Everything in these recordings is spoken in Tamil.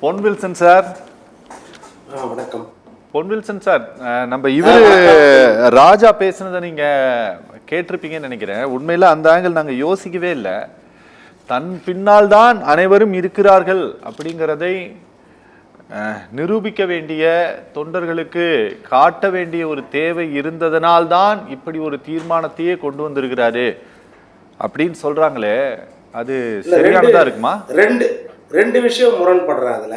பொன் வில்சன் சார். வணக்கம். பொன் வில்சன் சார், நம்ம ராஜா பேசுனதை நீங்க கேட்டிருப்பீங்கன்னு நினைக்கிறேன். உண்மையில அந்த ஆங்கிள் நாங்க யோசிக்கவே இல்லை. தன் பின்னால் தான் அனைவரும் இருக்கிறார்கள் அப்படிங்கிறதை நிரூபிக்க வேண்டிய, தொண்டர்களுக்கு காட்ட வேண்டிய ஒரு தேவை இருந்ததனால்தான் இப்படி ஒரு தீர்மானத்தையே கொண்டு வந்திருக்கிறாரு அப்படின்னு சொல்றாங்களே, அது சரியானதா இருக்குமா? ரெண்டு விஷயம் முரண்படுறாதுல.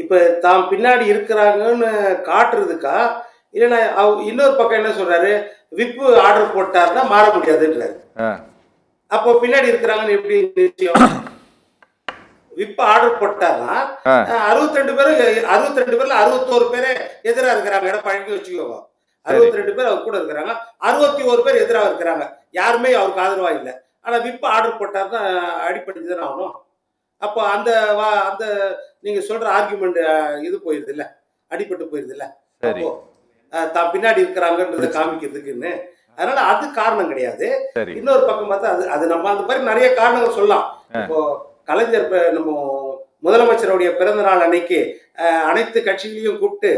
இப்ப தாம் பின்னாடி இருக்கிறாங்கன்னு காட்டுறதுக்கா, இல்லைன்னா இன்னொரு பக்கம் என்ன சொல்றாரு, விப்பு ஆர்டர் போட்டாருன்னா மாற முடியாதுன்றாரு. அப்போ பின்னாடி இருக்கிறாங்கன்னு எப்படி நிச்சயம்? விப்பு ஆர்டர் போட்டாருன்னா 62 பேர்ல 61 பேரே எதிராக இருக்கிறாங்க. எடப்பாடிக்கு வச்சுக்கோங்க, 62 பேர் அவர் கூட இருக்கிறாங்க, 61 பேர் எதிராக இருக்கிறாங்க. யாருமே அவருக்கு ஆதரவா இல்லை. ஆனா விப்பு ஆர்டர் போட்டாருன்னா அடிப்படை தானே ஆகணும். அப்போ அந்த அந்த நீங்க சொல்ற ஆர்குமெண்ட் இது போயிருது இல்ல, அடிபட்டு போயிருது இல்ல. அப்போ தான் பின்னாடி இருக்கிறாங்கன்றதை காமிக்கிறதுக்குன்னு, அதனால அது காரணம் கிடையாது. இன்னொரு பக்கம் பார்த்தா அது நம்ம அந்த மாதிரி நிறைய காரணங்கள் சொல்லலாம். இப்போ கலைஞர் நம்ம முதலமைச்சருடைய பிறந்த நாள் அன்னைக்கு அனைத்து கட்சிகளையும் கூப்பிட்டு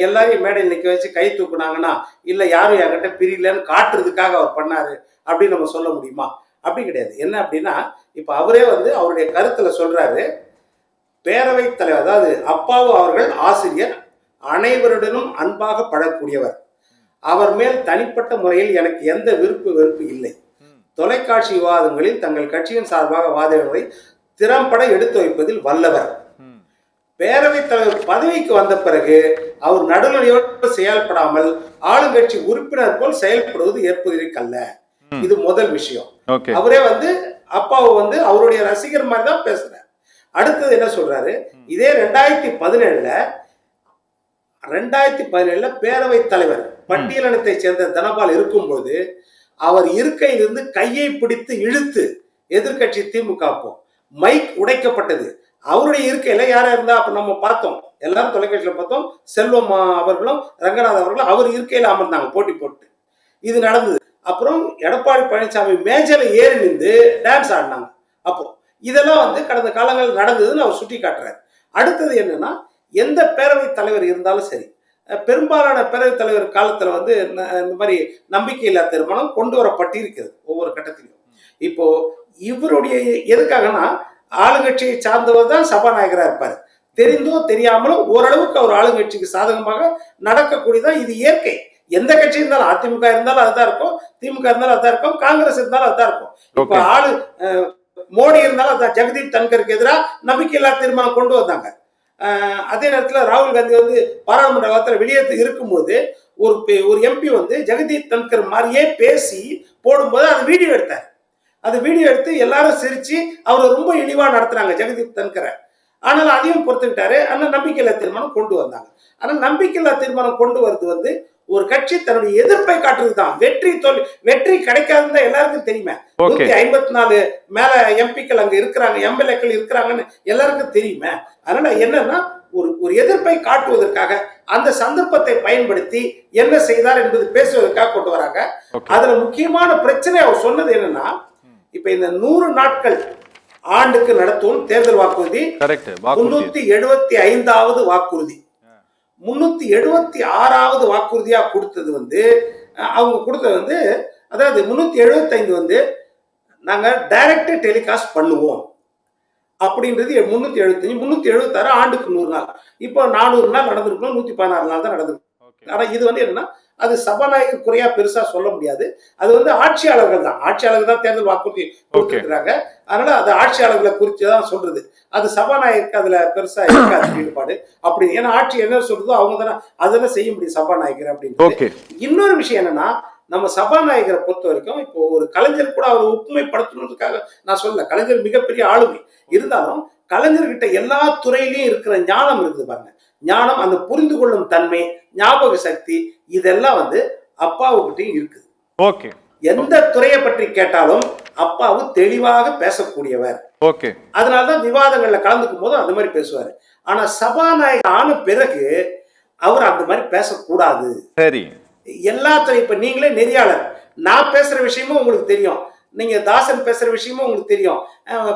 எல்லாரையும் மேடையில் நிற்க வச்சு கை தூக்குனாங்கன்னா, இல்லை யாரும் என்கிட்ட பிரியலன்னு காட்டுறதுக்காக அவர் பண்ணாரு அப்படின்னு நம்ம சொல்ல முடியுமா? அப்படி கிடையாது. என்ன அப்படின்னா, இப்ப அவரே அவருடைய கருத்துல சொல்றாரு, பேரவைத் தலைவர், அதாவது அப்பாவு அவர்கள் ஆசிரியர், அனைவருடனும் அன்பாக பழக்கூடியவர். அவர் மேல் தனிப்பட்ட முறையில் எனக்கு எந்த வெறுப்பு இல்லை. தொலைக்காட்சி விவாதங்களில் தங்கள் கட்சியின் சார்பாக வாதிடுவதை திறம்பட எடுத்து வைப்பதில் வல்லவர். பேரவைத் தலைவர் பதவிக்கு வந்த பிறகு அவர் நடுநிலையோடு செயல்படாமல் ஆளுங்கட்சி உறுப்பினர் போல் செயல்படுவது ஏற்பதற்கல்ல. இது முதல் விஷயம். அவரே அப்பாவை அவருடைய ரசிகர் மாதிரி தான் பேசுறாரு. அடுத்தது என்ன சொல்றாரு, இதே 2017 பேரவைத் தலைவர் பட்டியலினத்தை சேர்ந்த தனபால் இருக்கும்போது அவர் இருக்கையிலிருந்து கையை பிடித்து இழுத்து எதிர்கட்சி திமுக மைக் உடைக்கப்பட்டது. அவருடைய இருக்கையில யாரா இருந்தா அப்ப நம்ம பார்த்தோம், எல்லாரும் தொலைக்காட்சியில பார்த்தோம். செல்வம் அவர்களும் ரங்கநாத் அவர்களும் அவர் இருக்கையில அமர்ந்தாங்க போட்டி போட்டு. இது நடந்தது. அப்புறம் எடப்பாடி பழனிசாமி மேஜையில ஏறி நின்று டான்ஸ் ஆடினாங்க. அப்போ இதெல்லாம் கடந்த காலங்கள் நடந்ததுன்னு அவர் சுட்டி காட்டுறாரு. அடுத்தது என்னன்னா, எந்த பேரவைத் தலைவர் இருந்தாலும் சரி, பெரும்பாலான பேரவைத் தலைவர் காலத்துல இந்த மாதிரி நம்பிக்கையில்லா தீர்மானம் கொண்டு வரப்பட்டிருக்கிறது ஒவ்வொரு கட்டத்திலும். இப்போ இவருடைய எதுக்காகனா, ஆளுங்கட்சியை சார்ந்தவர் தான் சபாநாயகரா இருப்பாரு. தெரிந்தோ தெரியாமலோ ஓரளவுக்கு அவர் ஆளுங்கட்சிக்கு சாதகமாக நடக்கக்கூடியதான். இது இயற்கை. எந்த கட்சி இருந்தாலும், அதிமுக இருந்தாலும் அதுதான் இருக்கும், திமுக இருந்தாலும் அதுதான் இருக்கும், காங்கிரஸ் இருந்தாலும் அதுதான் இருக்கும். இப்ப மோடி இருந்தாலும் அதுதான். ஜெகதீப் தன்கருக்கு எதிராக நம்பிக்கையில்லா தீர்மானம் கொண்டு வந்தாங்க. அதே நேரத்தில் ராகுல் காந்தி பாராளுமன்ற வாரத்தில் வெளியேற்று இருக்கும்போது ஒரு எம்பி ஜெகதீப் தன்கர் மாதிரியே பேசி போடும்போது அது வீடியோ எடுத்தார். அது வீடியோ எடுத்து எல்லாரும் சிரிச்சு அவர் ரொம்ப இழிவா நடத்துறாங்க ஜெகதீப் தன்கரை. ஆனால் அதையும் பொறுத்துக்கிட்டாரு. ஆனால் நம்பிக்கையில்லா தீர்மானம் கொண்டு வந்தாங்க. ஆனால் நம்பிக்கையில்லா தீர்மானம் கொண்டு வருது ஒரு கட்சி தன்னுடைய எதிர்ப்பை காட்டுறதுதான். வெற்றி கிடைக்காதுன்னு எல்லாருக்கும் தெரியுமே. 154 மேல எம்பிக்கள் அங்க இருக்கிறாங்க, எம்எல்ஏக்கள் இருக்கிறாங்கன்னு எல்லாருக்கும் தெரியுமே. அதனால என்னன்னா, ஒரு எதிர்ப்பை காட்டுவதற்காக அந்த சந்தர்ப்பத்தை பயன்படுத்தி என்ன செய்தார் என்பது பேசுவதற்காக கொண்டு வராங்க. அதுல முக்கியமான பிரச்சனை அவர் சொன்னது என்னன்னா, இப்ப இந்த 100 நாட்கள் ஆண்டுக்கு நடத்தும் தேர்தல் வாக்குறுதி 375வது வாக்குறுதி, 376வது வாக்குறுதியா கொடுத்தது அவங்க கொடுத்தது அதாவது 375 நாங்க டைரக்ட் டெலிகாஸ்ட் பண்ணுவோம் அப்படின்றது 375. 376 ஆண்டுக்கு 100 நாள். இப்போ 400 நாள் நடந்திருக்கணும், 116 நாள் தான் நடந்திருக்கும். ஆனா இது என்னன்னா, அது சபாநாயகர் குறையா பெருசா சொல்ல முடியாது. அது ஆட்சியாளர்கள் தான் தேர்தல் வாக்குறுதி கொடுத்திருக்கிறாங்க. அதனால அது ஆட்சியாளர்களை குறிச்சுதான் சொல்றது. அது சபாநாயகருக்கு அதுல பெருசா இருக்காது ஈடுபாடு அப்படி. ஏன்னா ஆட்சி என்ன சொல்றதோ அவங்க தானே அதெல்லாம் செய்ய முடியும் சபாநாயகர் அப்படின்னு. இன்னொரு விஷயம் என்னன்னா, நம்ம சபாநாயகரை பொறுத்த வரைக்கும் இப்போ ஒரு கலைஞர் கூட அவர் ஒப்புமைப்படுத்தணுன்றதுக்காக நான் சொல்ல, கலைஞர் மிகப்பெரிய ஆளுமை இருந்தாலும் கலைஞர்கிட்ட எல்லா துறையிலையும் இருக்கிற ஞானம் இருக்குது பாருங்க. ஞானம், அந்த புரிந்து கொள்ளும் தன்மை, ஞாபக சக்தி, இதெல்லாம் அப்பாவுக்கிட்டையும் இருக்குது. ஓகே. எந்த துறையை பற்றி கேட்டாலும் அப்பாவு தெளிவாக பேசக்கூடியவர். ஓகே. அதனாலதான் விவாதங்கள்ல கலந்துக்கும் போது அந்த மாதிரி பேசுவாரு. ஆனா சபாநாயகர் ஆன பிறகு அவர் அந்த மாதிரி பேசக்கூடாது. சரி. எல்லாத்தையும் இப்ப நீங்களே நெறியாளர், நான் பேசுற விஷயமும் உங்களுக்கு தெரியும். நீங்க தாசன் பேசுற விஷயமும் உங்களுக்கு தெரியும்,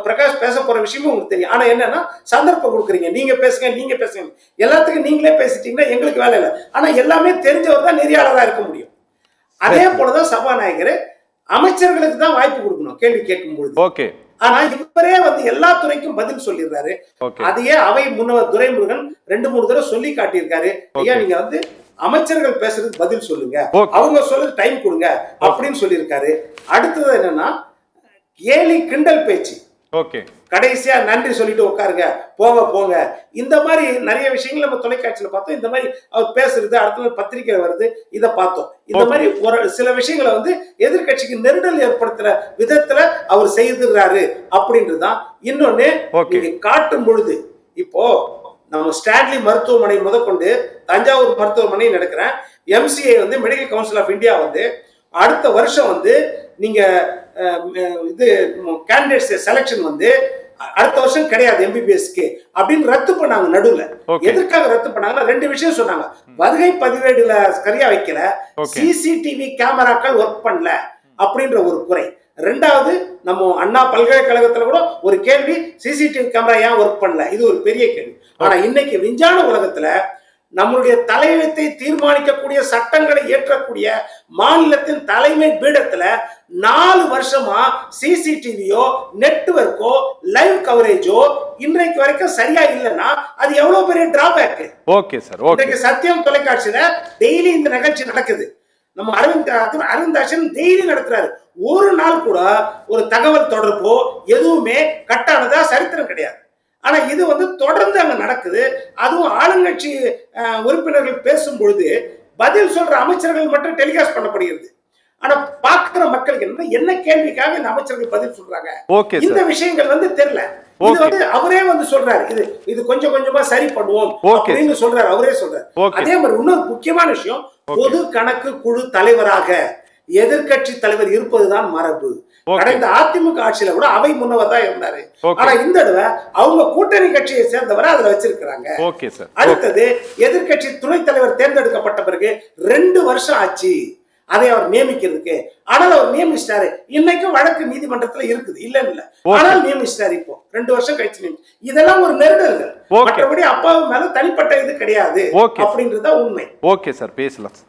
பிரகாஷ் பேச போற விஷயமும் உங்களுக்கு தெரியும். ஆனா என்னன்னா சந்தர்ப்பம் கொடுக்குறீங்க, நீங்க பேசுங்க, எல்லாத்துக்கும் நீங்களே பேசிட்டீங்கன்னா எங்களுக்கு வேலை இல்லை. ஆனா எல்லாமே தெரிஞ்சவர் தான் நெறியாளராக இருக்க முடியும். அதே போலதான் சபாநாயகர் அமைச்சர்களுக்கு தான் வாய்ப்பு கொடுக்கணும் கேள்வி கேட்கும் பொழுது. ஓகே. ஆனா இவரே எல்லா துறைக்கும் பதில் சொல்லிடுறாரு. அதையே அவை முன்னவர் துரைமுருகன் 2-3 தடவை சொல்லி காட்டியிருக்காரு. ஐயா நீங்க அமைச்சர்கள் பேசுறதுக்கு பதில் சொல்லுங்க, அவங்க சொல்றது டைம் கொடுங்க அப்படின்னு சொல்லியிருக்காரு. அடுத்தது என்னன்னா கேலி கிண்டல் பேச்சு. ஓகே. கடைசியா நன்றி சொல்லிட்டு உட்காருங்க, போங்க. இந்த மாதிரி நிறைய விஷயங்கள் நம்ம தொலைக்காட்சியில பார்த்தோம். இந்த மாதிரி அவர் பேசுறது, அடுத்த பத்திரிகை வருது, இதை பார்த்தோம். இந்த மாதிரி ஒரு சில விஷயங்களை எதிர்கட்சிக்கு நெருடல் ஏற்படுத்துற விதத்துல அவர் செய்திருக்காரு அப்படின்றதுதான். இன்னொன்னு காட்டும் பொழுது இப்போ நம்ம ஸ்டான்லி மருத்துவமனை முதற்கொண்டு தஞ்சாவூர் மருத்துவமனை நடக்கிறேன். MCA medical council of India அடுத்த வருஷம் நீங்க இது கேண்டிடேட்ஸ் செலக்ஷன் அடுத்த வருஷம் கிடையாது MBBSக்கு அப்படின்னு ரத்து பண்ணாங்க நடுவுல. எதற்காக ரத்து பண்ணாங்கன்னா 2 விஷயம் சொன்னாங்க. வருகை பதிவேடுல சரியா வைக்கல, CCTV கேமராக்கள் ஒர்க் பண்ணல அப்படின்ற ஒரு குறை. 2வது நம்ம அண்ணா பல்கலைக்கழகத்துல கூட ஒரு கேள்வி, CCTV கேமரா ஏன் ஒர்க் பண்ணல, இது ஒரு பெரிய கேள்வி. ஆனா இன்னைக்கு விஞ்ஞான உலகத்துல நம்மளுடைய தலையெழுத்தை தீர்மானிக்கக்கூடிய சட்டங்களை ஏற்றக்கூடிய மாநிலத்தின் தலைமை பீடத்துல 4 வருஷமா CCTVயோ நெட்வொர்க்கோ லைவ் கவரேஜோ இன்றைக்கு வரைக்கும் சரியா இல்லைன்னா அது எவ்வளவு பெரிய டிராபேக். Okay sir. இன்றைக்கு சத்தியம் தொலைக்காட்சியில டெய்லி இந்த நிகழ்ச்சி நடக்குது. நம்ம அரவிந்தாசன் டெய்லி நடத்துறாரு. ஒரு நாள் கூட ஒரு தகவல் தொடர்போ எதுவுமே கட்டானதா சரித்திரம் கிடையாது. ஆனா இது தொடர்ந்து அங்க நடக்குது. அதுவும் ஆளுங்கட்சி உறுப்பினர்கள் பேசும் பொழுது பதில் சொல்ற அமைச்சர்கள் மட்டும் டெலிகாஸ்ட் பண்ணப்படுகிறது. ஆனா பாக்குற மக்களுக்கு என்ன கேள்விக்காக இந்த அமைச்சர்கள் பதில் சொல்றாங்க, இந்த விஷயங்கள் தெரியல. இது அவரே சொல்றாரு, இது கொஞ்சம் கொஞ்சமா சரி பண்ணுவோம் அப்படின்னு சொல்றாரு, அவரே சொல்றாரு. அதே மாதிரி இன்னொரு முக்கியமான விஷயம், பொது கணக்கு குழு தலைவராக எதிர்கட்சி தலைவர் இருப்பதுதான் மரபு. கடந்த அதிமுக ஆட்சியில கூட அவை முன்னவர் தான் இருந்தாரு. ஆனா இந்த தடவை அவங்க கூட்டணி கட்சியை சேர்ந்தவரை அதுல வச்சிருக்கிறாங்க. அடுத்தது எதிர்கட்சி துணைத் தலைவர் தேர்ந்தெடுக்கப்பட்ட பிறகு 2 வருஷம் ஆச்சு அதை அவர் நியமிக்கிறதுக்கு. ஆனால் அவர் நியமிச்சிட்டாரு. இன்னைக்கும் வழக்கு நீதிமன்றத்துல இருக்குது, இல்ல ஆனால் நியமிச்சிட்டாரு. இப்போ 2 வருஷம் கழிச்சு இதெல்லாம் ஒரு நெருடல்கள். மற்றபடி அப்பாவு மேல தனிப்பட்ட இது கிடையாது அப்படின்றத உண்மை. ஓகே சார், பேசலாம்.